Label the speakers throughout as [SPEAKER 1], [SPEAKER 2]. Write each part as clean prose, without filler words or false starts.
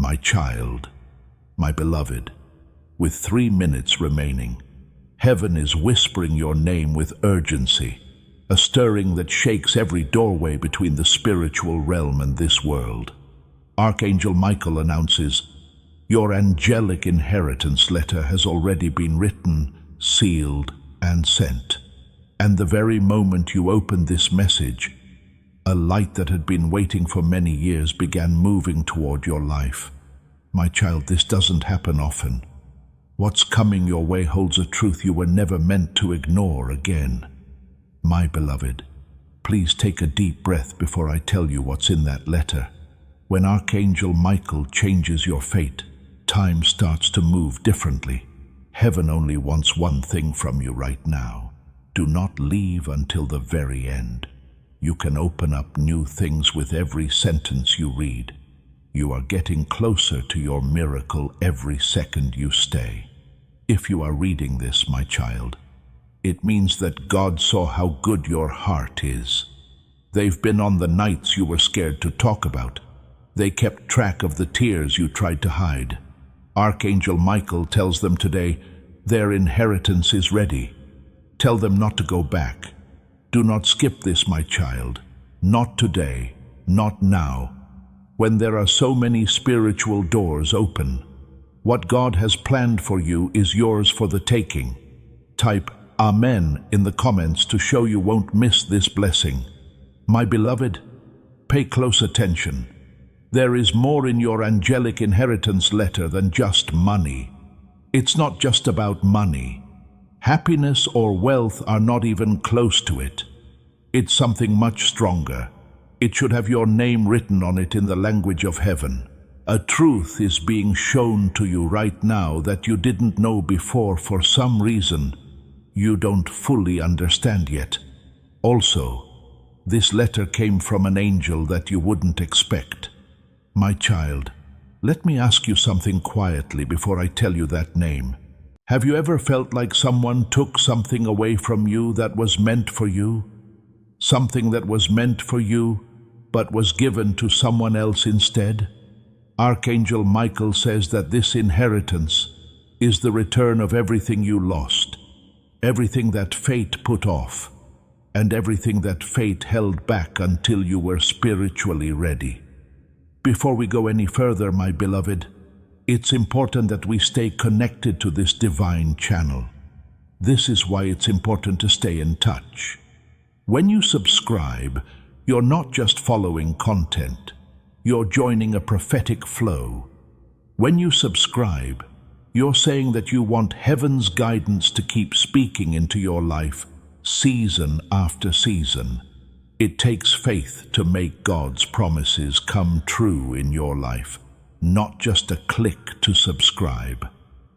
[SPEAKER 1] My child, my beloved, with 3 minutes remaining, heaven is whispering your name with urgency, a stirring that shakes every doorway between the spiritual realm and this world. Archangel Michael announces, your angelic inheritance letter has already been written, sealed, and sent. And the very moment you opened this message, a light that had been waiting for many years began moving toward your life. My child, this doesn't happen often. What's coming your way holds a truth you were never meant to ignore again. My beloved, please take a deep breath before I tell you what's in that letter. When Archangel Michael changes your fate, time starts to move differently. Heaven only wants one thing from you right now. Do not leave until the very end. You can open up new things with every sentence you read. You are getting closer to your miracle every second you stay. If you are reading this, my child, it means that God saw how good your heart is. They've been on the nights you were scared to talk about. They kept track of the tears you tried to hide. Archangel Michael tells them today, their inheritance is ready. Tell them not to go back. Do not skip this, my child. Not today, not now. When there are so many spiritual doors open, what God has planned for you is yours for the taking. Type Amen in the comments to show you won't miss this blessing. My beloved, pay close attention. There is more in your angelic inheritance letter than just money. It's not just about money. Happiness or wealth are not even close to it. It's something much stronger. It should have your name written on it in the language of heaven. A truth is being shown to you right now that you didn't know before for some reason you don't fully understand yet. Also, this letter came from an angel that you wouldn't expect. My child, let me ask you something quietly before I tell you that name. Have you ever felt like someone took something away from you that was meant for you? Something that was meant for you, but was given to someone else instead? Archangel Michael says that this inheritance is the return of everything you lost, everything that fate put off, and everything that fate held back until you were spiritually ready. Before we go any further, my beloved, it's important that we stay connected to this divine channel. This is why it's important to stay in touch. When you subscribe, you're not just following content, you're joining a prophetic flow. When you subscribe, you're saying that you want heaven's guidance to keep speaking into your life, season after season. It takes faith to make God's promises come true in your life, not just a click to subscribe.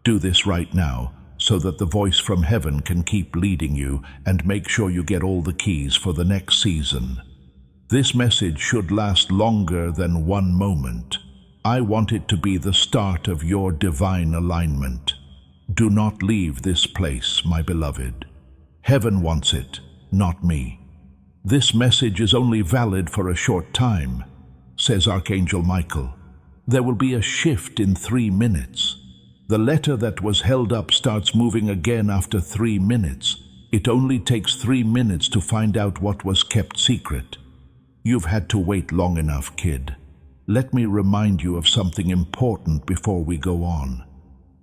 [SPEAKER 1] Do this right now so that the voice from heaven can keep leading you, and make sure you get all the keys for the next season. This message should last longer than one moment. I want it to be the start of your divine alignment. Do not leave this place, my beloved. Heaven wants it, not me. This message is only valid for a short time, says Archangel Michael. There will be a shift in 3 minutes. The letter that was held up starts moving again after 3 minutes. It only takes 3 minutes to find out what was kept secret. You've had to wait long enough, kid. Let me remind you of something important before we go on.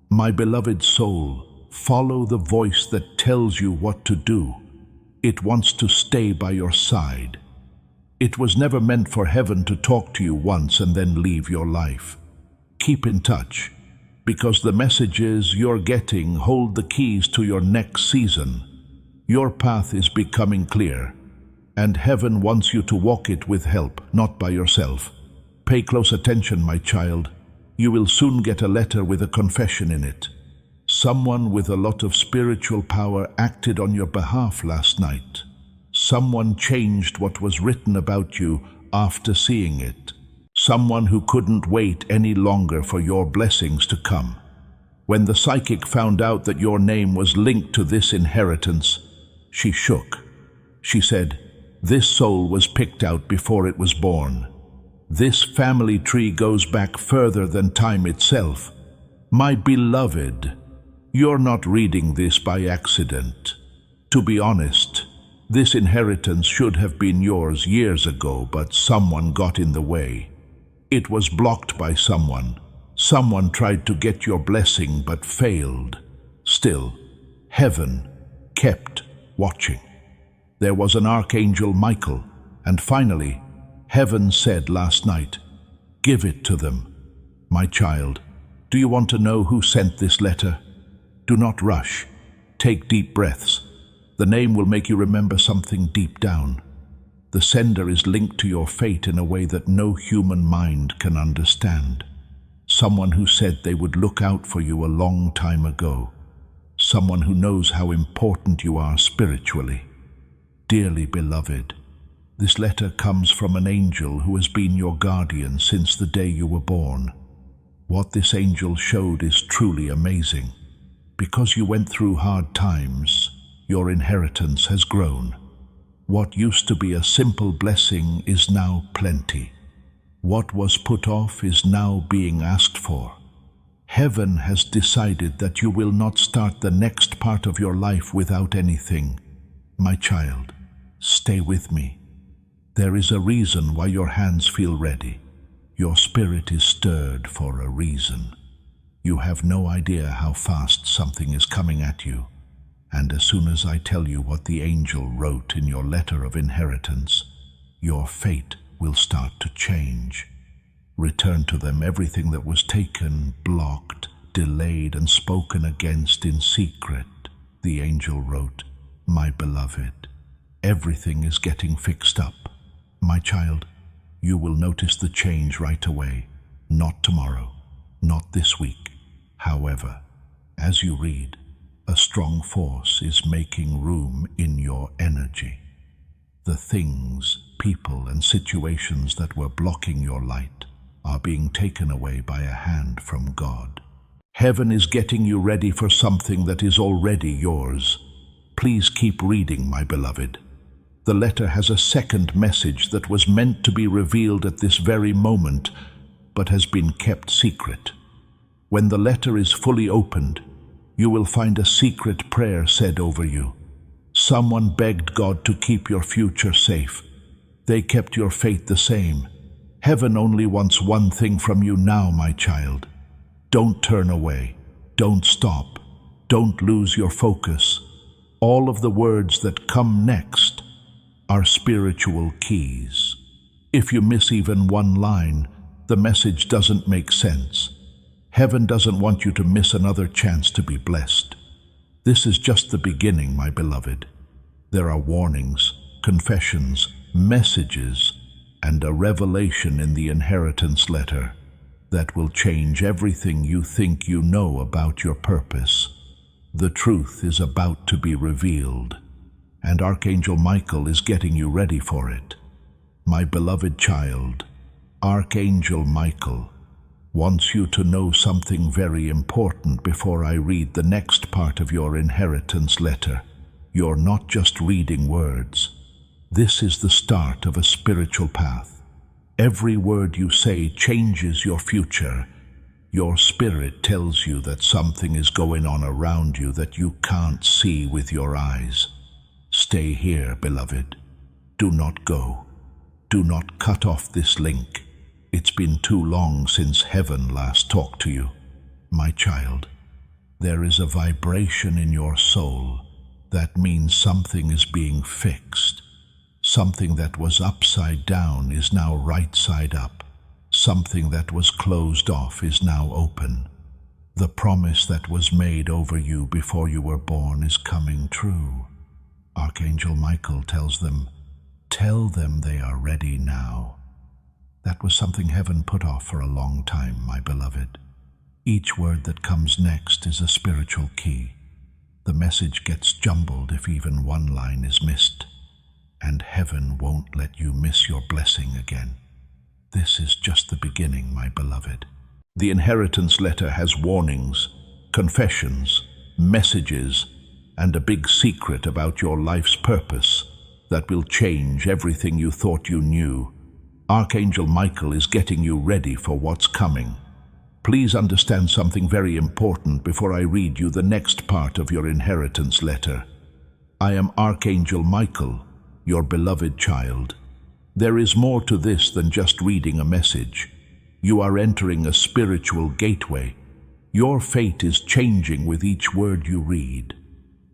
[SPEAKER 1] My beloved soul, follow the voice that tells you what to do. It wants to stay by your side. It was never meant for heaven to talk to you once and then leave your life. Keep in touch, because the messages you're getting hold the keys to your next season. Your path is becoming clear, and heaven wants you to walk it with help, not by yourself. Pay close attention, my child. You will soon get a letter with a confession in it. Someone with a lot of spiritual power acted on your behalf last night. Someone changed what was written about you after seeing it. Someone who couldn't wait any longer for your blessings to come. When the psychic found out that your name was linked to this inheritance, she shook. She said, "This soul was picked out before it was born. This family tree goes back further than time itself. My beloved, you're not reading this by accident. To be honest, this inheritance should have been yours years ago, but someone got in the way. It was blocked by someone. Someone tried to get your blessing but failed. Still, heaven kept watching. There was an Archangel Michael, and finally, heaven said last night, "Give it to them." My child, do you want to know who sent this letter? Do not rush. Take deep breaths. The name will make you remember something deep down. The sender is linked to your fate in a way that no human mind can understand. Someone who said they would look out for you a long time ago. Someone who knows how important you are spiritually. Dearly beloved, this letter comes from an angel who has been your guardian since the day you were born. What this angel showed is truly amazing. Because you went through hard times, your inheritance has grown. What used to be a simple blessing is now plenty. What was put off is now being asked for. Heaven has decided that you will not start the next part of your life without anything. My child, stay with me. There is a reason why your hands feel ready. Your spirit is stirred for a reason. You have no idea how fast something is coming at you. And as soon as I tell you what the angel wrote in your letter of inheritance, your fate will start to change. Return to them everything that was taken, blocked, delayed, and spoken against in secret. The angel wrote, "My beloved, everything is getting fixed up. My child, you will notice the change right away. Not tomorrow, not this week. However, as you read, a strong force is making room in your energy. The things, people, and situations that were blocking your light are being taken away by a hand from God. Heaven is getting you ready for something that is already yours. Please keep reading, my beloved. The letter has a second message that was meant to be revealed at this very moment, but has been kept secret. When the letter is fully opened, you will find a secret prayer said over you. Someone begged God to keep your future safe. They kept your fate the same. Heaven only wants one thing from you now, my child. Don't turn away. Don't stop. Don't lose your focus. All of the words that come next are spiritual keys. If you miss even one line, the message doesn't make sense. Heaven doesn't want you to miss another chance to be blessed. This is just the beginning, my beloved. There are warnings, confessions, messages, and a revelation in the inheritance letter that will change everything you think you know about your purpose. The truth is about to be revealed, and Archangel Michael is getting you ready for it. My beloved child, Archangel Michael wants you to know something very important before I read the next part of your inheritance letter. You're not just reading words. This is the start of a spiritual path. Every word you say changes your future. Your spirit tells you that something is going on around you that you can't see with your eyes. Stay here, beloved. Do not go. Do not cut off this link. It's been too long since heaven last talked to you. My child, there is a vibration in your soul that means something is being fixed. Something that was upside down is now right side up. Something that was closed off is now open. The promise that was made over you before you were born is coming true. Archangel Michael tells them, tell them they are ready now. That was something heaven put off for a long time, my beloved. Each word that comes next is a spiritual key. The message gets jumbled if even one line is missed, and heaven won't let you miss your blessing again. This is just the beginning, my beloved. The inheritance letter has warnings, confessions, messages, and a big secret about your life's purpose that will change everything you thought you knew. Archangel Michael is getting you ready for what's coming. Please understand something very important before I read you the next part of your inheritance letter. I am Archangel Michael, your beloved child. There is more to this than just reading a message. You are entering a spiritual gateway. Your fate is changing with each word you read.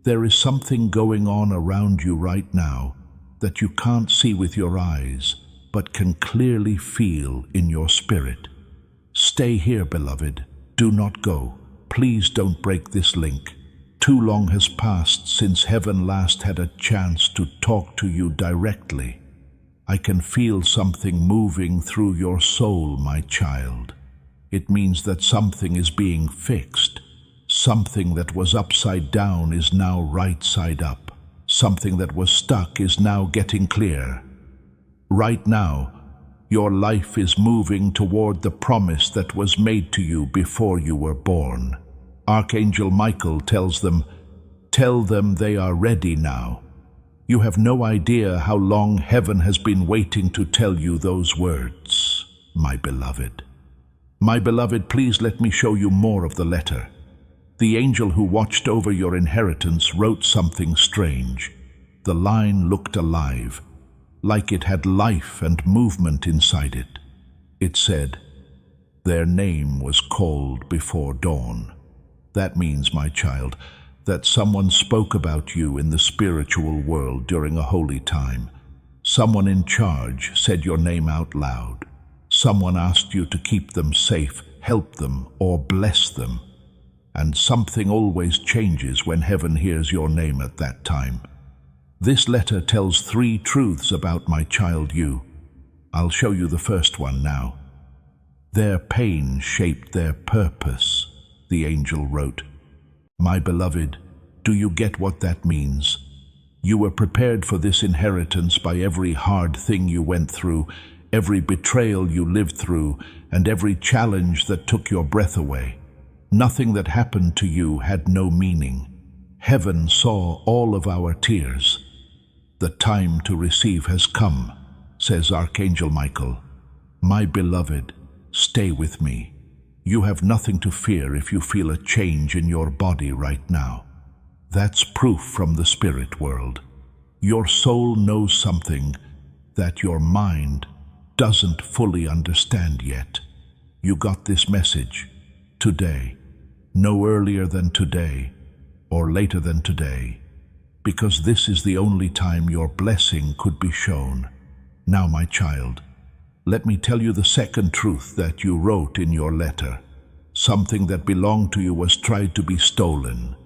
[SPEAKER 1] There is something going on around you right now that you can't see with your eyes, but can clearly feel in your spirit. Stay here, beloved. Do not go. Please don't break this link. Too long has passed since heaven last had a chance to talk to you directly. I can feel something moving through your soul, my child. It means that something is being fixed. Something that was upside down is now right side up. Something that was stuck is now getting clear. Right now, your life is moving toward the promise that was made to you before you were born. Archangel Michael tells them, tell them they are ready now. You have no idea how long heaven has been waiting to tell you those words, my beloved. My beloved, please let me show you more of the letter. The angel who watched over your inheritance wrote something strange. The line looked alive, like it had life and movement inside it. It said, their name was called before dawn. That means, my child, that someone spoke about you in the spiritual world during a holy time. Someone in charge said your name out loud. Someone asked you to keep them safe, help them, or bless them. And something always changes when heaven hears your name at that time. This letter tells 3 truths about my child you. I'll show you the first one now. Their pain shaped their purpose, the angel wrote. My beloved, do you get what that means? You were prepared for this inheritance by every hard thing you went through, every betrayal you lived through, and every challenge that took your breath away. Nothing that happened to you had no meaning. Heaven saw all of our tears. The time to receive has come, says Archangel Michael. My beloved, stay with me. You have nothing to fear if you feel a change in your body right now. That's proof from the spirit world. Your soul knows something that your mind doesn't fully understand yet. You got this message today, no earlier than today or later than today, because this is the only time your blessing could be shown. Now, my child, let me tell you the second truth that you wrote in your letter. Something that belonged to you was tried to be stolen.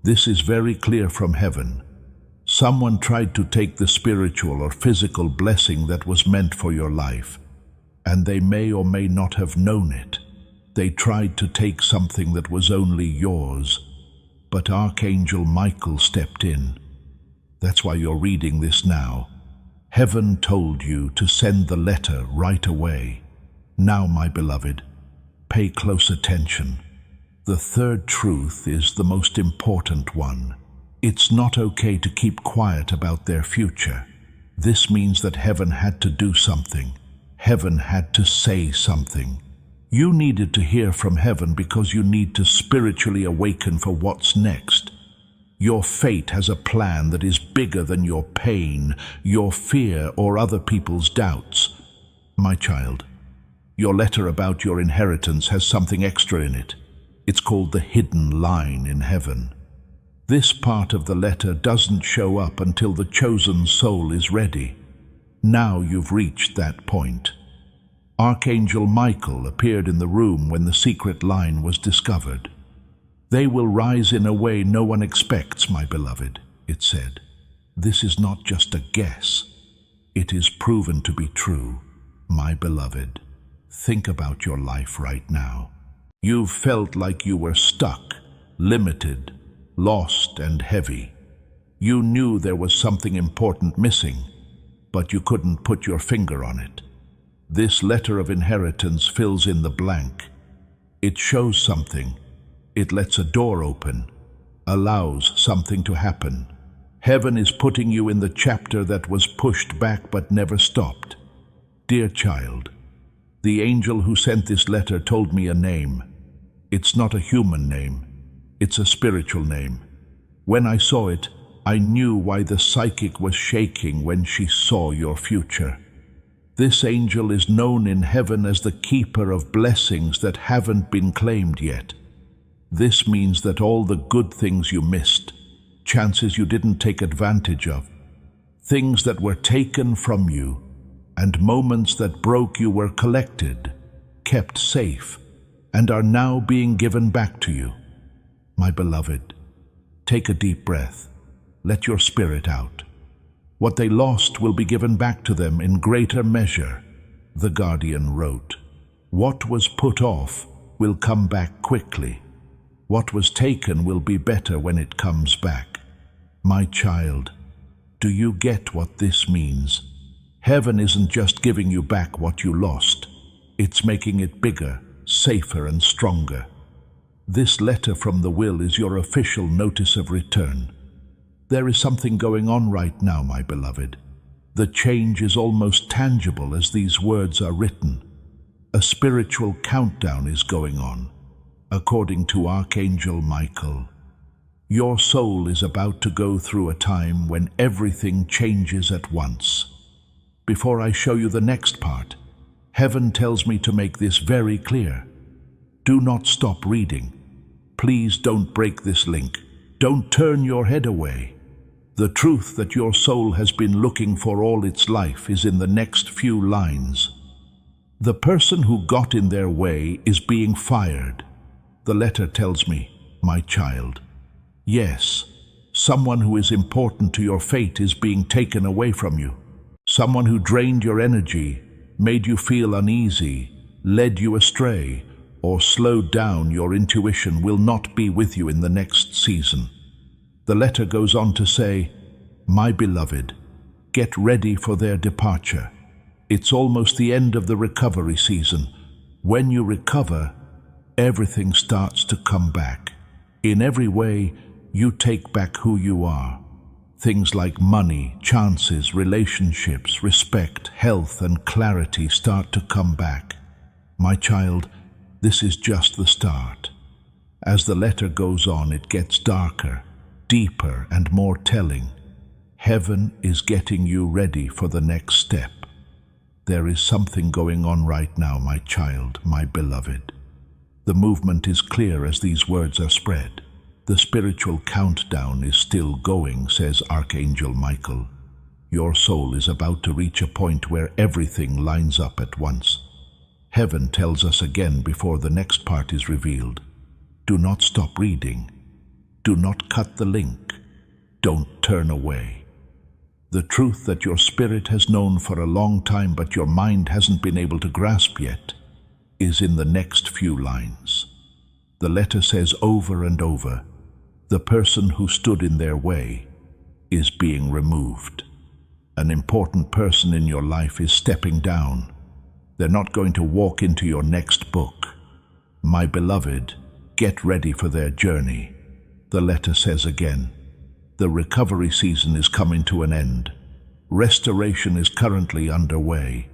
[SPEAKER 1] This is very clear from heaven. Someone tried to take the spiritual or physical blessing that was meant for your life, and they may or may not have known it. They tried to take something that was only yours, but Archangel Michael stepped in. That's why you're reading this now. Heaven told you to send the letter right away. Now, my beloved, pay close attention. The third truth is the most important one. It's not okay to keep quiet about their future. This means that heaven had to do something. Heaven had to say something. You needed to hear from heaven because you need to spiritually awaken for what's next. Your fate has a plan that is bigger than your pain, your fear, or other people's doubts. My child, your letter about your inheritance has something extra in it. It's called the hidden line in heaven. This part of the letter doesn't show up until the chosen soul is ready. Now you've reached that point. Archangel Michael appeared in the room when the secret line was discovered. They will rise in a way no one expects, my beloved, it said. This is not just a guess. It is proven to be true, my beloved. Think about your life right now. You've felt like you were stuck, limited, lost, and heavy. You knew there was something important missing, but you couldn't put your finger on it. This letter of inheritance fills in the blank. It shows something. It lets a door open, allows something to happen. Heaven is putting you in the chapter that was pushed back but never stopped. Dear child, the angel who sent this letter told me a name. It's not a human name. It's a spiritual name. When I saw it, I knew why the psychic was shaking when she saw your future. This angel is known in heaven as the keeper of blessings that haven't been claimed yet. This means that all the good things you missed, chances you didn't take advantage of, things that were taken from you, and moments that broke you were collected, kept safe, and are now being given back to you. My beloved, take a deep breath. Let your spirit out. What they lost will be given back to them in greater measure, the Guardian wrote. What was put off will come back quickly. What was taken will be better when it comes back. My child, do you get what this means? Heaven isn't just giving you back what you lost. It's making it bigger, safer, and stronger. This letter from the will is your official notice of return. There is something going on right now, my beloved. The change is almost tangible as these words are written. A spiritual countdown is going on, according to Archangel Michael. Your soul is about to go through a time when everything changes at once. Before I show you the next part, heaven tells me to make this very clear. Do not stop reading. Please don't break this link. Don't turn your head away. The truth that your soul has been looking for all its life is in the next few lines. The person who got in their way is being fired. The letter tells me, my child. Yes, someone who is important to your fate is being taken away from you. Someone who drained your energy, made you feel uneasy, led you astray, or slowed down your intuition will not be with you in the next season. The letter goes on to say, my beloved, get ready for their departure. It's almost the end of the recovery season. When you recover, everything starts to come back. In every way, you take back who you are. Things like money, chances, relationships, respect, health, and clarity start to come back. My child, this is just the start. As the letter goes on, it gets darker, deeper, and more telling. Heaven is getting you ready for the next step. There is something going on right now, my child, my beloved. The movement is clear as these words are spread. The spiritual countdown is still going, says Archangel Michael. Your soul is about to reach a point where everything lines up at once. Heaven tells us again before the next part is revealed. Do not stop reading. Do not cut the link. Don't turn away. The truth that your spirit has known for a long time but your mind hasn't been able to grasp yet is in the next few lines. The letter says over and over, the person who stood in their way is being removed. An important person in your life is stepping down. They're not going to walk into your next book. My beloved, get ready for their journey. The letter says again, the recovery season is coming to an end. Restoration is currently underway.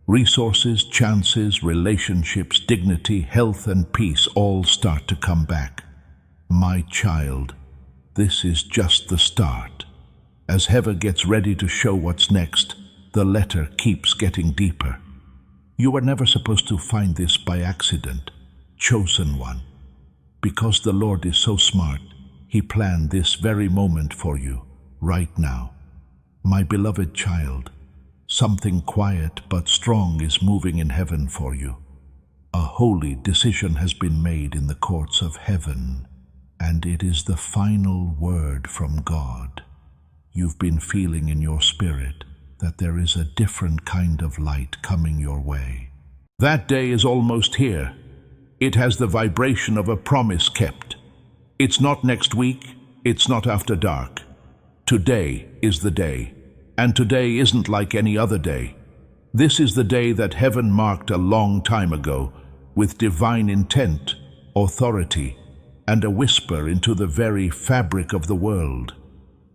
[SPEAKER 1] Resources, chances, relationships, dignity, health, and peace all start to come back. My child, this is just the start. As heaven gets ready to show what's next, the letter keeps getting deeper. You were never supposed to find this by accident, chosen one. Because the Lord is so smart, He planned this very moment for you, right now. My beloved child, something quiet but strong is moving in heaven for you. A holy decision has been made in the courts of heaven, and it is the final word from God. You've been feeling in your spirit that there is a different kind of light coming your way. That day is almost here. It has the vibration of a promise kept. It's not next week, it's not after dark. Today is the day, and today isn't like any other day. This is the day that heaven marked a long time ago, with divine intent, authority, and a whisper into the very fabric of the world.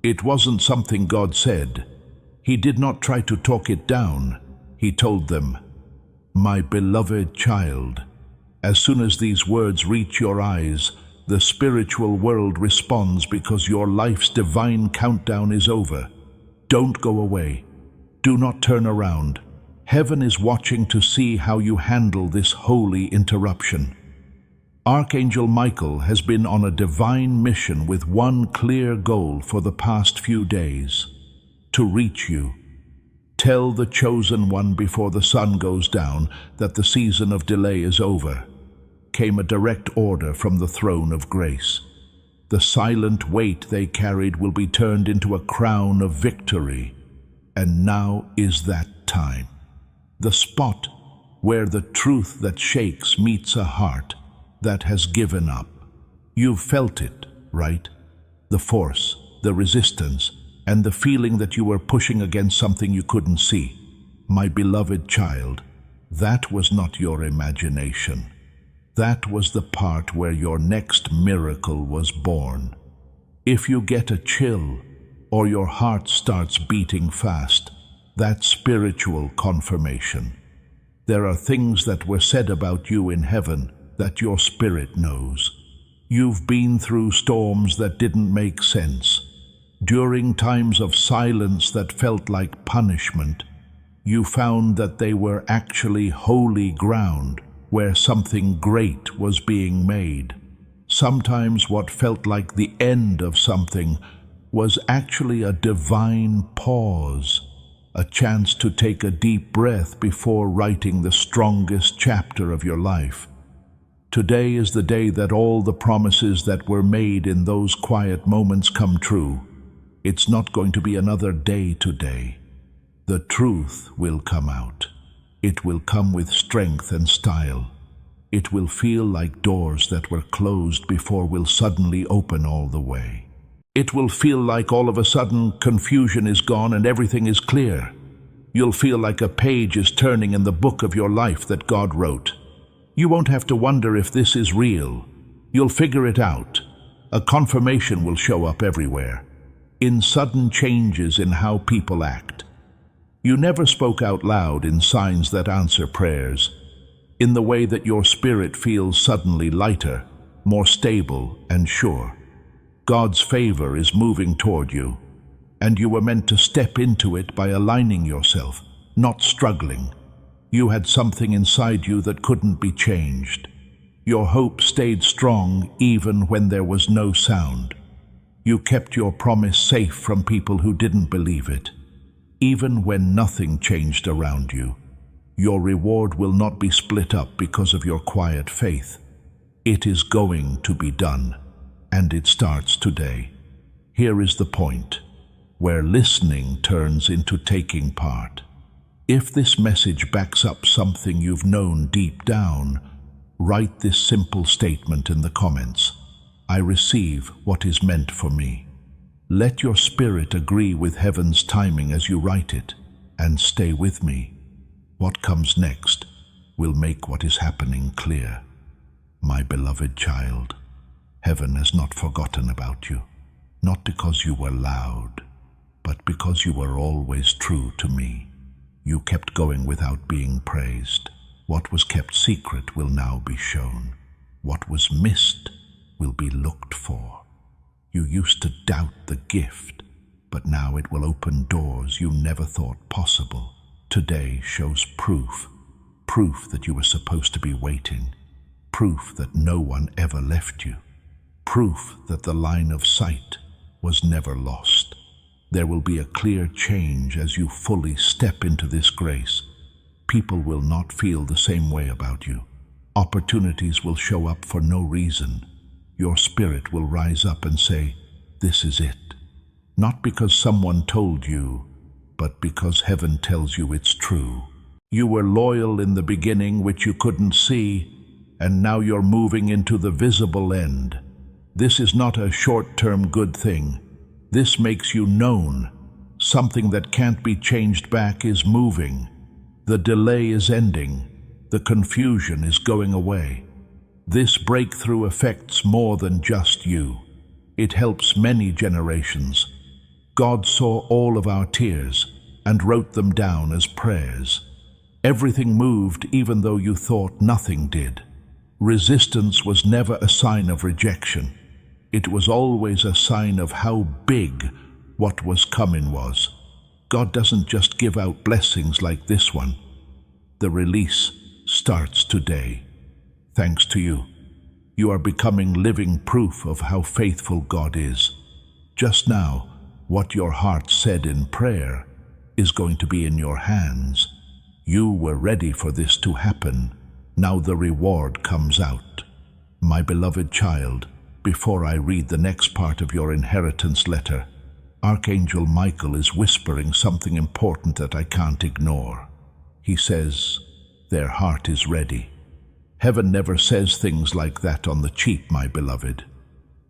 [SPEAKER 1] It wasn't something God said. He did not try to talk it down. He told them, "My beloved child." As soon as these words reach your eyes, the spiritual world responds because your life's divine countdown is over. Don't go away. Do not turn around. Heaven is watching to see how you handle this holy interruption. Archangel Michael has been on a divine mission with one clear goal for the past few days: to reach you. Tell the chosen one before the sun goes down that the season of delay is over. Came a direct order from the throne of grace. The silent weight they carried will be turned into a crown of victory. And now is that time. The spot where the truth that shakes meets a heart that has given up. You've felt it, right? The force, the resistance, and the feeling that you were pushing against something you couldn't see. My beloved child, that was not your imagination. That was the part where your next miracle was born. If you get a chill, or your heart starts beating fast, that's spiritual confirmation. There are things that were said about you in heaven that your spirit knows. You've been through storms that didn't make sense. During times of silence that felt like punishment, you found that they were actually holy ground where something great was being made. Sometimes what felt like the end of something was actually a divine pause, a chance to take a deep breath before writing the strongest chapter of your life. Today is the day that all the promises that were made in those quiet moments come true. It's not going to be another day today. The truth will come out. It will come with strength and style. It will feel like doors that were closed before will suddenly open all the way. It will feel like all of a sudden confusion is gone and everything is clear. You'll feel like a page is turning in the book of your life that God wrote. You won't have to wonder if this is real. You'll figure it out. A confirmation will show up everywhere, in sudden changes in how people act. You never spoke out loud in signs that answer prayers, in the way that your spirit feels suddenly lighter, more stable and sure. God's favor is moving toward you, and you were meant to step into it by aligning yourself, not struggling. You had something inside you that couldn't be changed. Your hope stayed strong even when there was no sound. You kept your promise safe from people who didn't believe it. Even when nothing changed around you, your reward will not be split up because of your quiet faith. It is going to be done, and it starts today. Here is the point, where listening turns into taking part. If this message backs up something you've known deep down, write this simple statement in the comments: I receive what is meant for me. Let your spirit agree with heaven's timing as you write it, and stay with me. What comes next will make what is happening clear. My beloved child, heaven has not forgotten about you, not because you were loud, but because you were always true to me. You kept going without being praised. What was kept secret will now be shown. What was missed will be looked for. You used to doubt the gift, but now it will open doors you never thought possible. Today shows proof that you were supposed to be waiting, proof that no one ever left you, proof that the line of sight was never lost. There will be a clear change as you fully step into this grace. People will not feel the same way about you. Opportunities will show up for no reason. Your spirit will rise up and say, this is it. Not because someone told you, but because heaven tells you it's true. You were loyal in the beginning, which you couldn't see, and now you're moving into the visible end. This is not a short-term good thing. This makes you known. Something that can't be changed back is moving. The delay is ending. The confusion is going away. This breakthrough affects more than just you. It helps many generations. God saw all of our tears and wrote them down as prayers. Everything moved even though you thought nothing did. Resistance was never a sign of rejection. It was always a sign of how big what was coming was. God doesn't just give out blessings like this one. The release starts today. Thanks to you. You are becoming living proof of how faithful God is. Just now, what your heart said in prayer is going to be in your hands. You were ready for this to happen. Now the reward comes out. My beloved child, before I read the next part of your inheritance letter, Archangel Michael is whispering something important that I can't ignore. He says, their heart is ready. Heaven never says things like that on the cheap, my beloved.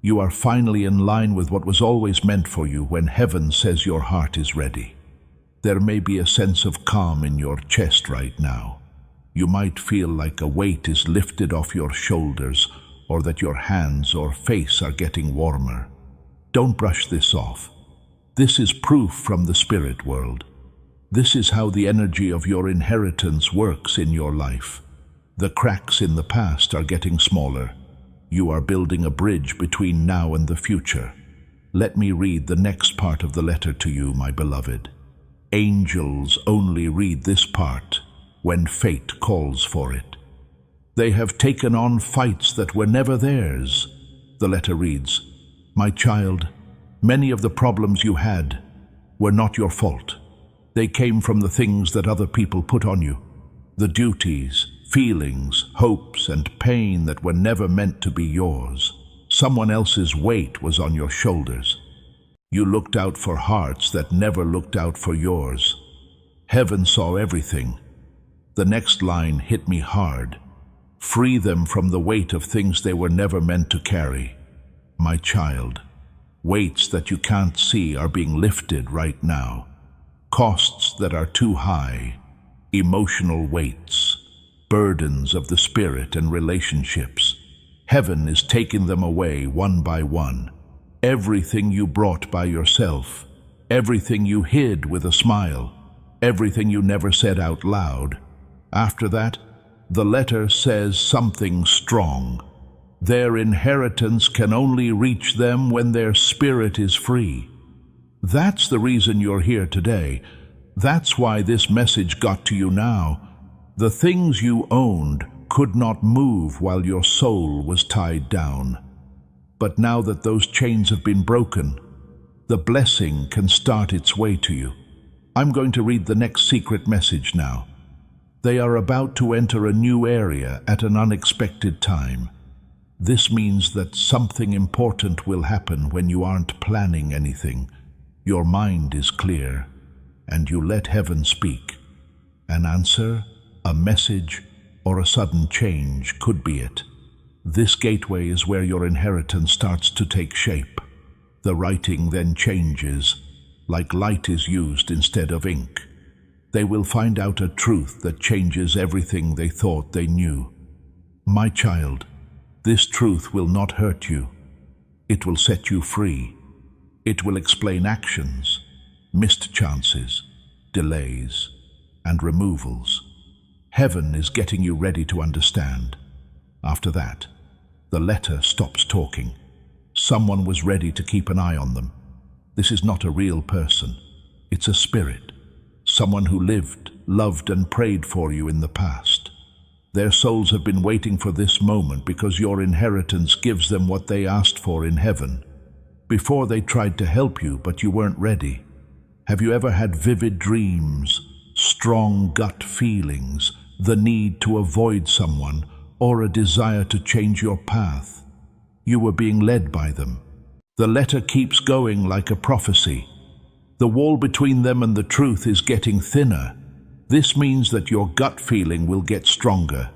[SPEAKER 1] You are finally in line with what was always meant for you when heaven says your heart is ready. There may be a sense of calm in your chest right now. You might feel like a weight is lifted off your shoulders, or that your hands or face are getting warmer. Don't brush this off. This is proof from the spirit world. This is how the energy of your inheritance works in your life. The cracks in the past are getting smaller. You are building a bridge between now and the future. Let me read the next part of the letter to you, my beloved. Angels only read this part when fate calls for it. They have taken on fights that were never theirs. The letter reads, my child, many of the problems you had were not your fault. They came from the things that other people put on you, the duties, feelings, hopes, and pain that were never meant to be yours. Someone else's weight was on your shoulders. You looked out for hearts that never looked out for yours. Heaven saw everything. The next line hit me hard. Free them from the weight of things they were never meant to carry. My child, weights that you can't see are being lifted right now. Costs that are too high, emotional weights, burdens of the spirit and relationships. Heaven is taking them away one by one. Everything you brought by yourself, everything you hid with a smile, everything you never said out loud. After that, the letter says something strong. Their inheritance can only reach them when their spirit is free. That's the reason you're here today. That's why this message got to you now. The things you owned could not move while your soul was tied down. But now that those chains have been broken, the blessing can start its way to you. I'm going to read the next secret message now. They are about to enter a new area at an unexpected time. This means that something important will happen when you aren't planning anything. Your mind is clear, and you let heaven speak. An answer, a message, or a sudden change could be it. This gateway is where your inheritance starts to take shape. The writing then changes, like light is used instead of ink. They will find out a truth that changes everything they thought they knew. My child, this truth will not hurt you. It will set you free. It will explain actions, missed chances, delays, and removals. Heaven is getting you ready to understand. After that, the letter stops talking. Someone was ready to keep an eye on them. This is not a real person. It's a spirit. Someone who lived, loved, and prayed for you in the past. Their souls have been waiting for this moment because your inheritance gives them what they asked for in heaven. Before they tried to help you, but you weren't ready. Have you ever had vivid dreams, strong gut feelings, the need to avoid someone, or a desire to change your path? You were being led by them. The letter keeps going like a prophecy. The wall between them and the truth is getting thinner. This means that your gut feeling will get stronger.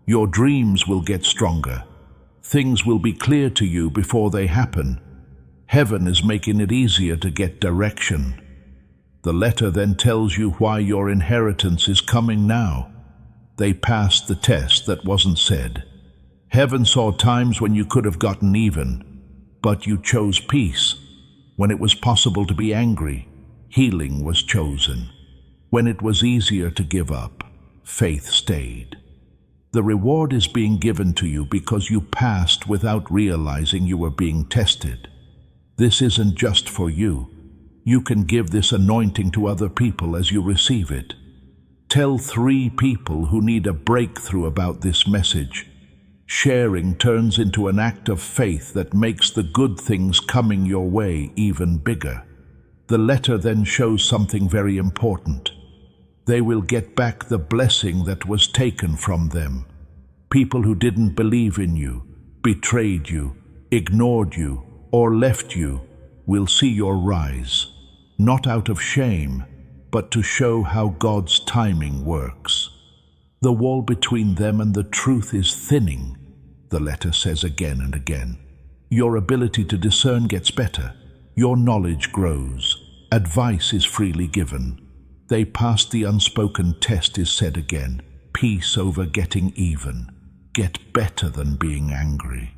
[SPEAKER 1] Your dreams will get stronger. Things will be clear to you before they happen. Heaven is making it easier to get direction. The letter then tells you why your inheritance is coming now. They passed the test that wasn't said. Heaven saw times when you could have gotten even, but you chose peace. When it was possible to be angry, healing was chosen. When it was easier to give up, faith stayed. The reward is being given to you because you passed without realizing you were being tested. This isn't just for you. You can give this anointing to other people as you receive it. Tell 3 people who need a breakthrough about this message. Sharing turns into an act of faith that makes the good things coming your way even bigger. The letter then shows something very important. They will get back the blessing that was taken from them. People who didn't believe in you, betrayed you, ignored you, or left you will see your rise, not out of shame, but to show how God's timing works. The wall between them and the truth is thinning, the letter says again and again. Your ability to discern gets better. Your knowledge grows. Advice is freely given. They passed the unspoken test is said again. Peace over getting even. Get better than being angry.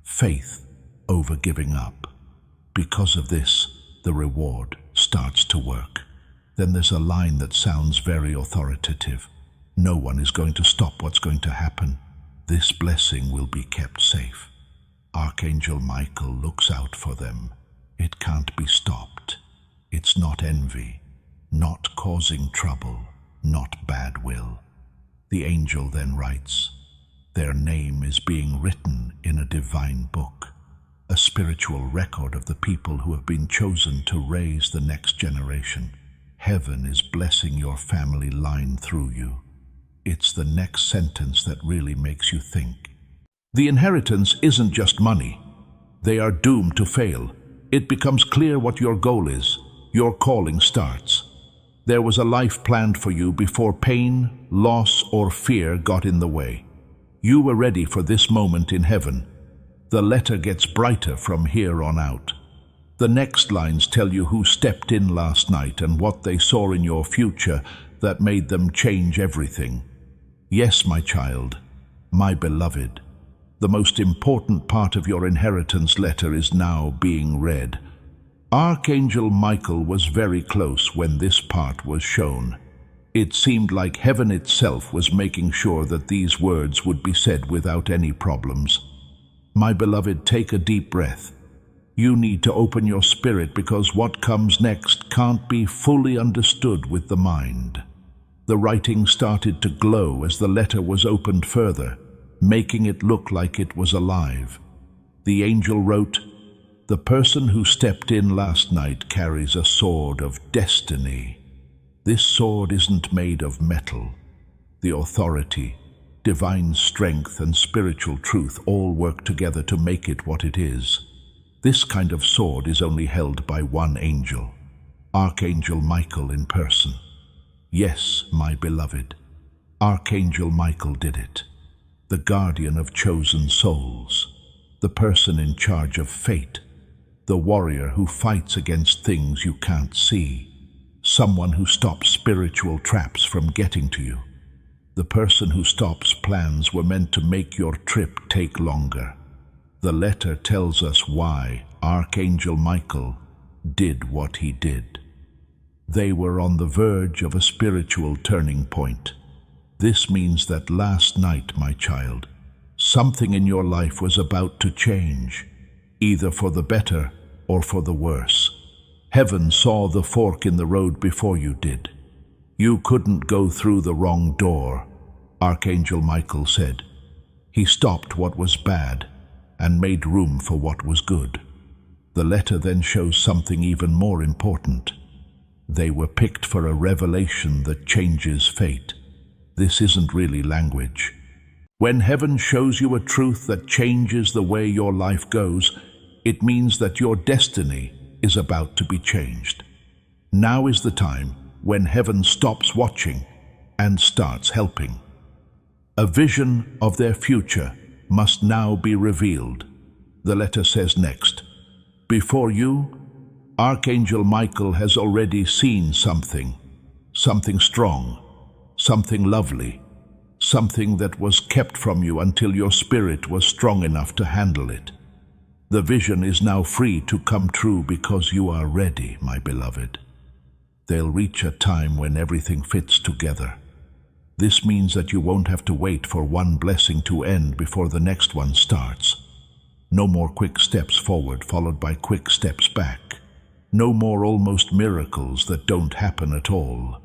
[SPEAKER 1] Faith over giving up. Because of this, the reward starts to work. Then there's a line that sounds very authoritative. No one is going to stop what's going to happen. This blessing will be kept safe. Archangel Michael looks out for them. It can't be stopped. It's not envy, not causing trouble, not bad will. The angel then writes, their name is being written in a divine book, a spiritual record of the people who have been chosen to raise the next generation. Heaven is blessing your family line through you. It's the next sentence that really makes you think. The inheritance isn't just money. They are doomed to fail. It becomes clear what your goal is. Your calling starts. There was a life planned for you before pain, loss, or fear got in the way. You were ready for this moment in heaven. The letter gets brighter from here on out. The next lines tell you who stepped in last night and what they saw in your future that made them change everything. Yes, my child, my beloved, the most important part of your inheritance letter is now being read. Archangel Michael was very close when this part was shown. It seemed like heaven itself was making sure that these words would be said without any problems. My beloved, take a deep breath. You need to open your spirit because what comes next can't be fully understood with the mind. The writing started to glow as the letter was opened further, making it look like it was alive. The angel wrote, "The person who stepped in last night carries a sword of destiny. This sword isn't made of metal. The authority, divine strength, and spiritual truth all work together to make it what it is. This kind of sword is only held by one angel, Archangel Michael in person. Yes, my beloved, Archangel Michael did it. The guardian of chosen souls, the person in charge of fate, the warrior who fights against things you can't see, someone who stops spiritual traps from getting to you. The person who stops plans were meant to make your trip take longer. The letter tells us why Archangel Michael did what he did. They were on the verge of a spiritual turning point. This means that last night, my child, something in your life was about to change, either for the better or for the worse. Heaven saw the fork in the road before you did. You couldn't go through the wrong door, Archangel Michael said. He stopped what was bad and made room for what was good. The letter then shows something even more important. They were picked for a revelation that changes fate. This isn't really language. When heaven shows you a truth that changes the way your life goes, it means that your destiny is about to be changed. Now is the time when heaven stops watching and starts helping. A vision of their future must now be revealed. The letter says next, before you, Archangel Michael has already seen something strong, something lovely, something that was kept from you until your spirit was strong enough to handle it. The vision is now free to come true because you are ready, my beloved. They'll reach a time when everything fits together. This means that you won't have to wait for one blessing to end before the next one starts. No more quick steps forward followed by quick steps back. No more almost miracles that don't happen at all.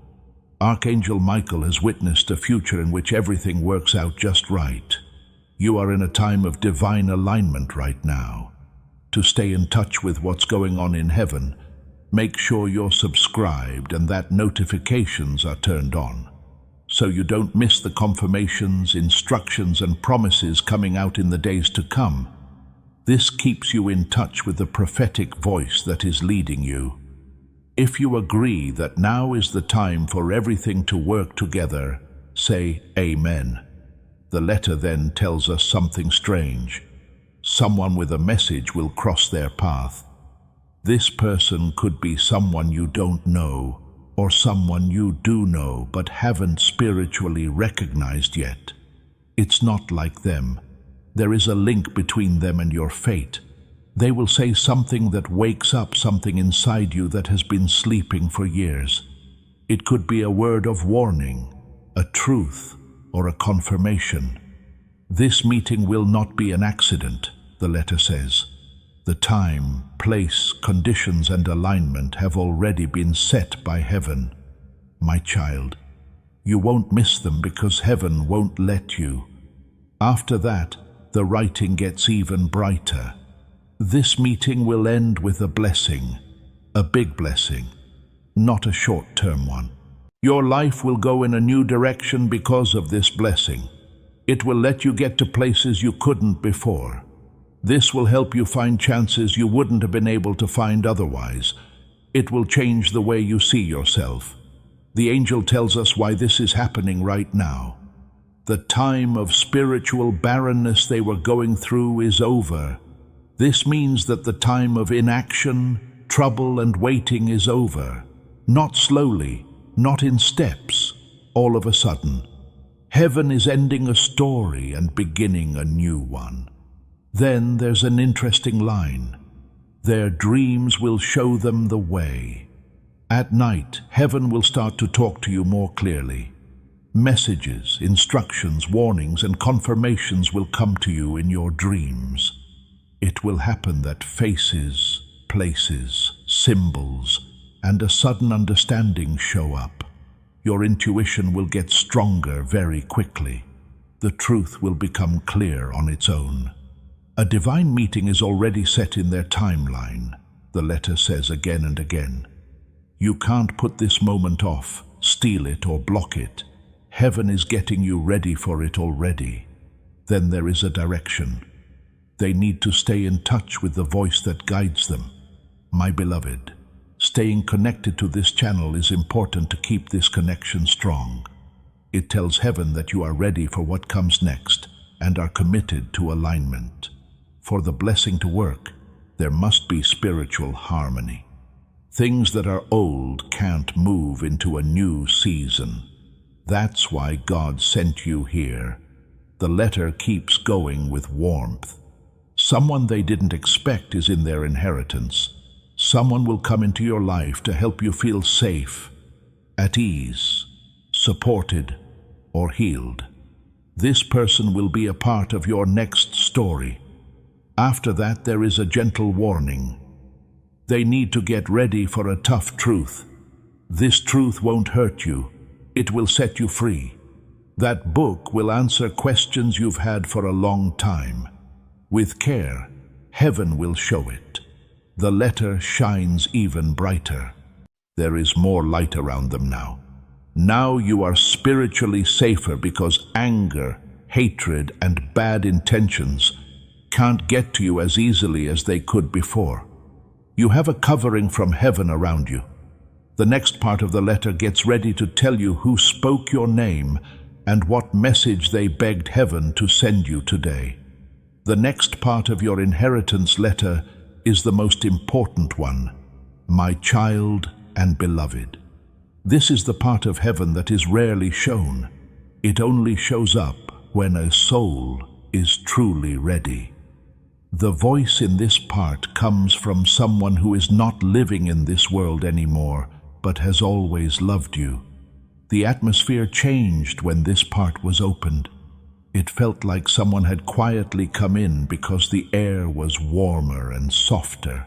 [SPEAKER 1] Archangel Michael has witnessed a future in which everything works out just right. You are in a time of divine alignment right now. To stay in touch with what's going on in heaven, make sure you're subscribed and that notifications are turned on, so you don't miss the confirmations, instructions, and promises coming out in the days to come. This keeps you in touch with the prophetic voice that is leading you. If you agree that now is the time for everything to work together, say Amen. The letter then tells us something strange. Someone with a message will cross their path. This person could be someone you don't know, or someone you do know but haven't spiritually recognized yet. It's not like them. There is a link between them and your fate. They will say something that wakes up something inside you that has been sleeping for years. It could be a word of warning, a truth, or a confirmation. This meeting will not be an accident, the letter says. The time, place, conditions, and alignment have already been set by heaven. My child, you won't miss them because heaven won't let you. After that, the writing gets even brighter. This meeting will end with a blessing, a big blessing, not a short-term one. Your life will go in a new direction because of this blessing. It will let you get to places you couldn't before. This will help you find chances you wouldn't have been able to find otherwise. It will change the way you see yourself. The angel tells us why this is happening right now. The time of spiritual barrenness they were going through is over. This means that the time of inaction, trouble, and waiting is over. Not slowly, not in steps, all of a sudden. Heaven is ending a story and beginning a new one. Then there's an interesting line. Their dreams will show them the way. At night, heaven will start to talk to you more clearly. Messages, instructions, warnings, and confirmations will come to you in your dreams. It will happen that faces, places, symbols, and a sudden understanding show up. Your intuition will get stronger very quickly. The truth will become clear on its own. A divine meeting is already set in their timeline, the letter says again and again. You can't put this moment off, steal it, or block it. Heaven is getting you ready for it already. Then there is a direction. They need to stay in touch with the voice that guides them. My beloved, staying connected to this channel is important to keep this connection strong. It tells heaven that you are ready for what comes next and are committed to alignment. For the blessing to work, there must be spiritual harmony. Things that are old can't move into a new season. That's why God sent you here. The letter keeps going with warmth. Someone they didn't expect is in their inheritance. Someone will come into your life to help you feel safe, at ease, supported, or healed. This person will be a part of your next story. After that, there is a gentle warning. They need to get ready for a tough truth. This truth won't hurt you. It will set you free. That book will answer questions you've had for a long time. With care, heaven will show it. The letter shines even brighter. There is more light around them now. Now you are spiritually safer because anger, hatred, and bad intentions can't get to you as easily as they could before. You have a covering from heaven around you. The next part of the letter gets ready to tell you who spoke your name and what message they begged heaven to send you today. The next part of your inheritance letter is the most important one, my child and beloved. This is the part of heaven that is rarely shown. It only shows up when a soul is truly ready. The voice in this part comes from someone who is not living in this world anymore, but has always loved you. The atmosphere changed when this part was opened. It felt like someone had quietly come in because the air was warmer and softer.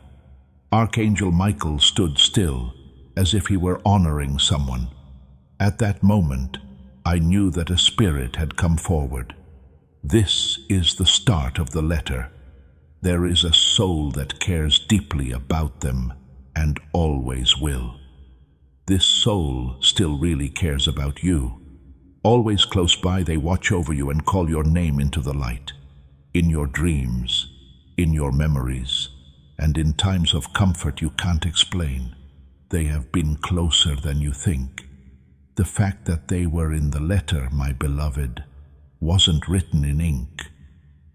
[SPEAKER 1] Archangel Michael stood still, as if he were honoring someone. At that moment, I knew that a spirit had come forward. This is the start of the letter. There is a soul that cares deeply about them and always will. This soul still really cares about you. Always close by, they watch over you and call your name into the light. In your dreams, in your memories, and in times of comfort you can't explain. They have been closer than you think. The fact that they were in the letter, my beloved, wasn't written in ink.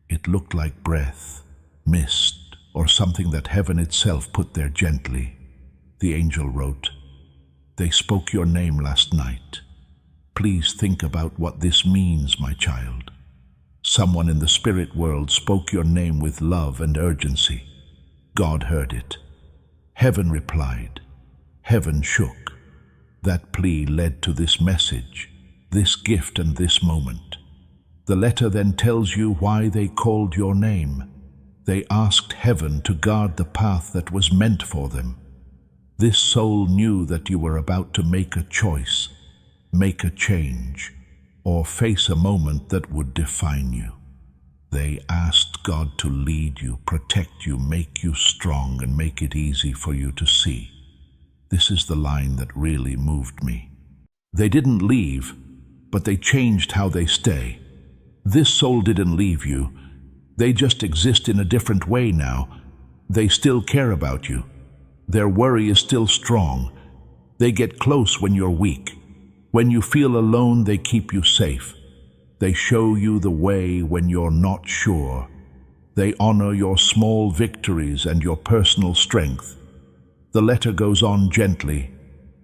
[SPEAKER 1] It looked like breath, mist, or something that heaven itself put there gently. The angel wrote, "They spoke your name last night. Please think about what this means, my child. Someone in the spirit world spoke your name with love and urgency. God heard it. Heaven replied. Heaven shook. That plea led to this message, this gift and this moment. The letter then tells you why they called your name. They asked heaven to guard the path that was meant for them. This soul knew that you were about to make a choice, make a change, or face a moment that would define you. They asked God to lead you, protect you, make you strong, and make it easy for you to see." This is the line that really moved me. They didn't leave, but they changed how they stay. This soul didn't leave you. They just exist in a different way now. They still care about you. Their worry is still strong. They get close when you're weak. When you feel alone, they keep you safe. They show you the way when you're not sure. They honor your small victories and your personal strength. The letter goes on gently.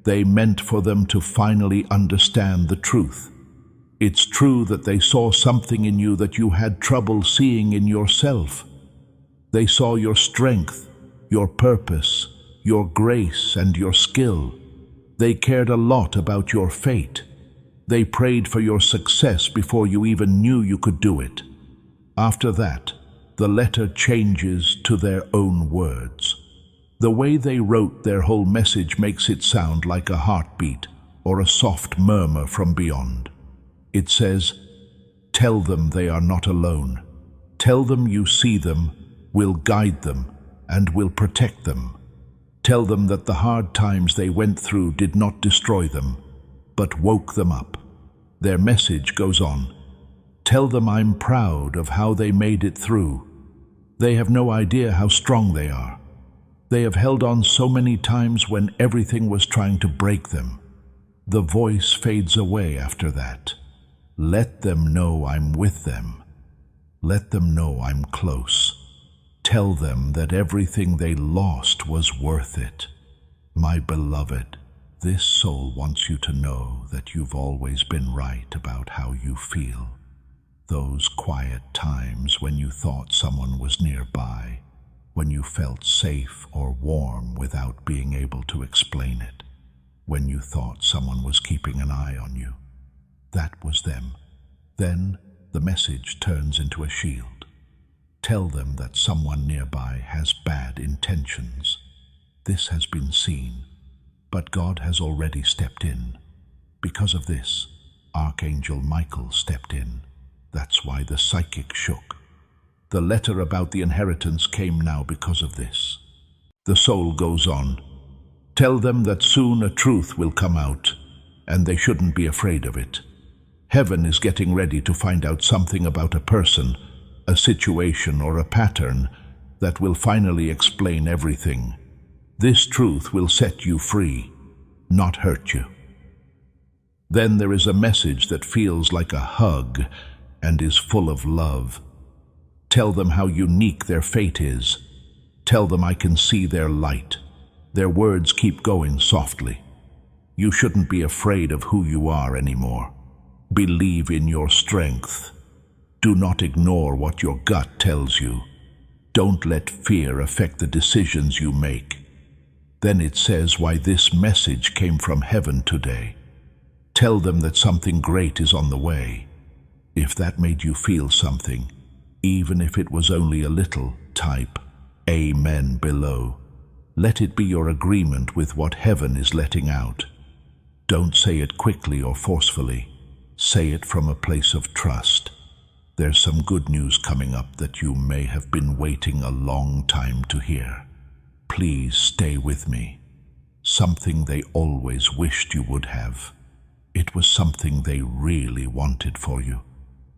[SPEAKER 1] They meant for them to finally understand the truth. It's true that they saw something in you that you had trouble seeing in yourself. They saw your strength, your purpose, your grace, and your skill. They cared a lot about your fate. They prayed for your success before you even knew you could do it. After that, the letter changes to their own words. The way they wrote their whole message makes it sound like a heartbeat or a soft murmur from beyond. It says, "Tell them they are not alone. Tell them you see them, will guide them, and will protect them. Tell them that the hard times they went through did not destroy them, but woke them up." Their message goes on. "Tell them I'm proud of how they made it through. They have no idea how strong they are. They have held on so many times when everything was trying to break them." The voice fades away after that. "Let them know I'm with them. Let them know I'm close. Tell them that everything they lost was worth it. My beloved, this soul wants you to know that you've always been right about how you feel. Those quiet times when you thought someone was nearby, when you felt safe or warm without being able to explain it, when you thought someone was keeping an eye on you. That was them. Then the message turns into a shield. Tell them that someone nearby has bad intentions. This has been seen, but God has already stepped in. Because of this, Archangel Michael stepped in. That's why the psychic shook. The letter about the inheritance came now because of this. The soul goes on. Tell them that soon a truth will come out, and they shouldn't be afraid of it. Heaven is getting ready to find out something about a person, a situation, or a pattern that will finally explain everything. This truth will set you free, not hurt you. Then there is a message that feels like a hug and is full of love. Tell them how unique their fate is. Tell them I can see their light. Their words keep going softly. You shouldn't be afraid of who you are anymore. Believe in your strength. Do not ignore what your gut tells you. Don't let fear affect the decisions you make. Then it says why this message came from heaven today. Tell them that something great is on the way. If that made you feel something, even if it was only a little, type Amen below. Let it be your agreement with what heaven is letting out. Don't say it quickly or forcefully. Say it from a place of trust. There's some good news coming up that you may have been waiting a long time to hear. Please stay with me. Something they always wished you would have. It was something they really wanted for you.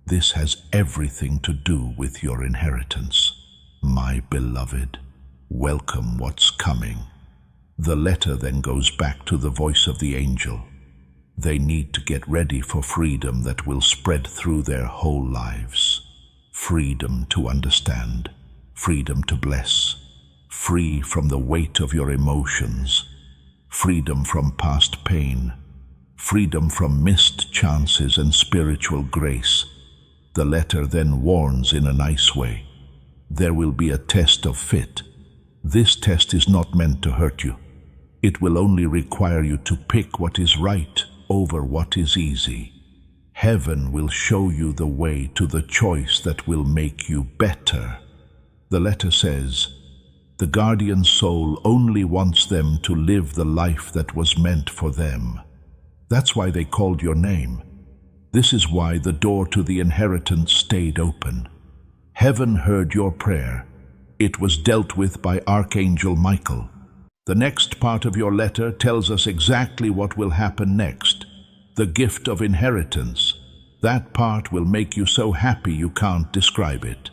[SPEAKER 1] This has everything to do with your inheritance. My beloved, welcome what's coming. The letter then goes back to the voice of the angel. They need to get ready for freedom that will spread through their whole lives. Freedom to understand, freedom to bless, free from the weight of your emotions, freedom from past pain, freedom from missed chances and spiritual grace. The letter then warns in a nice way. There will be a test of fit. This test is not meant to hurt you. It will only require you to pick what is right over what is easy. Heaven will show you the way to the choice that will make you better. The letter says, the guardian soul only wants them to live the life that was meant for them. That's why they called your name. This is why the door to the inheritance stayed open. Heaven heard your prayer. It was dealt with by Archangel Michael. The next part of your letter tells us exactly what will happen next. The gift of inheritance. That part will make you so happy you can't describe it.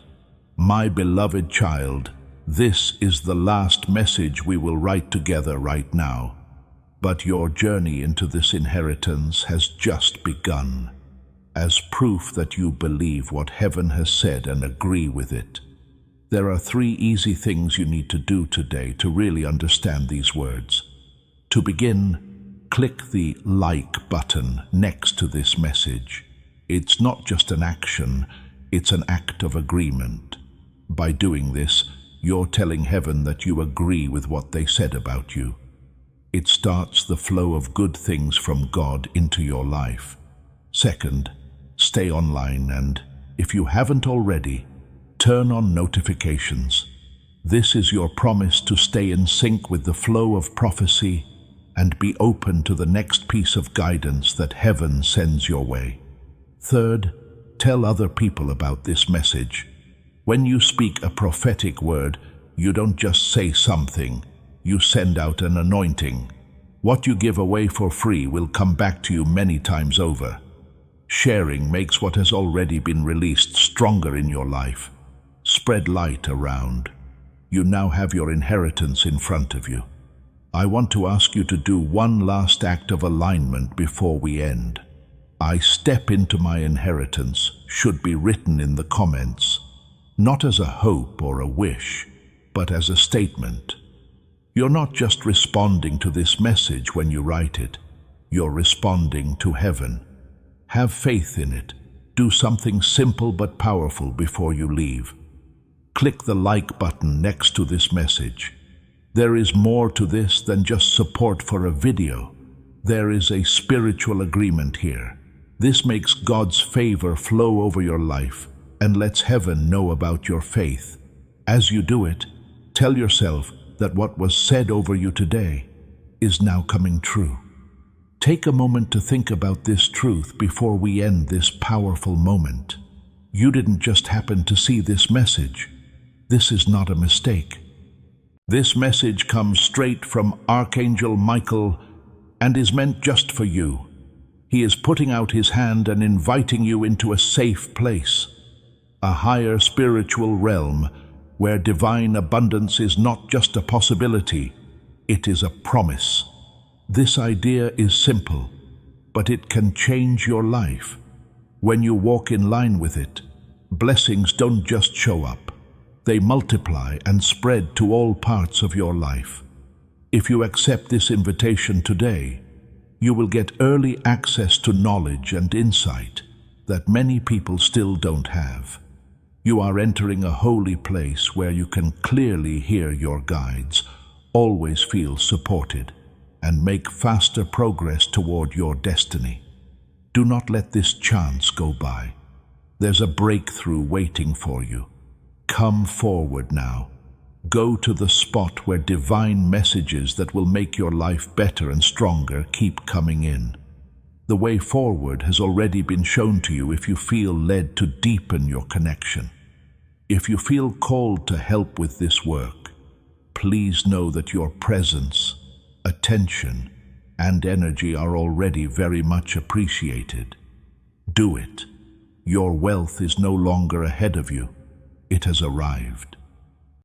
[SPEAKER 1] My beloved child, this is the last message we will write together right now. But your journey into this inheritance has just begun. As proof that you believe what heaven has said and agree with it, there are 3 easy things you need to do today to really understand these words. To begin, click the like button next to this message. It's not just an action, it's an act of agreement. By doing this, you're telling heaven that you agree with what they said about you. It starts the flow of good things from God into your life. Second, stay online and, if you haven't already, turn on notifications. This is your promise to stay in sync with the flow of prophecy and be open to the next piece of guidance that heaven sends your way. Third, tell other people about this message. When you speak a prophetic word, you don't just say something, you send out an anointing. What you give away for free will come back to you many times over. Sharing makes what has already been released stronger in your life. Spread light around. You now have your inheritance in front of you. I want to ask you to do one last act of alignment before we end. I step into my inheritance should be written in the comments, not as a hope or a wish, but as a statement. You're not just responding to this message when you write it, you're responding to heaven. Have faith in it. Do something simple but powerful before you leave. Click the like button next to this message. There is more to this than just support for a video. There is a spiritual agreement here. This makes God's favor flow over your life and lets heaven know about your faith. As you do it, tell yourself that what was said over you today is now coming true. Take a moment to think about this truth before we end this powerful moment. You didn't just happen to see this message. This is not a mistake. This message comes straight from Archangel Michael and is meant just for you. He is putting out his hand and inviting you into a safe place, a higher spiritual realm where divine abundance is not just a possibility, it is a promise. This idea is simple, but it can change your life. When you walk in line with it, blessings don't just show up. They multiply and spread to all parts of your life. If you accept this invitation today, you will get early access to knowledge and insight that many people still don't have. You are entering a holy place where you can clearly hear your guides, always feel supported, and make faster progress toward your destiny. Do not let this chance go by. There's a breakthrough waiting for you. Come forward now. Go to the spot where divine messages that will make your life better and stronger keep coming in. The way forward has already been shown to you if you feel led to deepen your connection. If you feel called to help with this work, please know that your presence, attention, and energy are already very much appreciated. Do it. Your wealth is no longer ahead of you. It has arrived.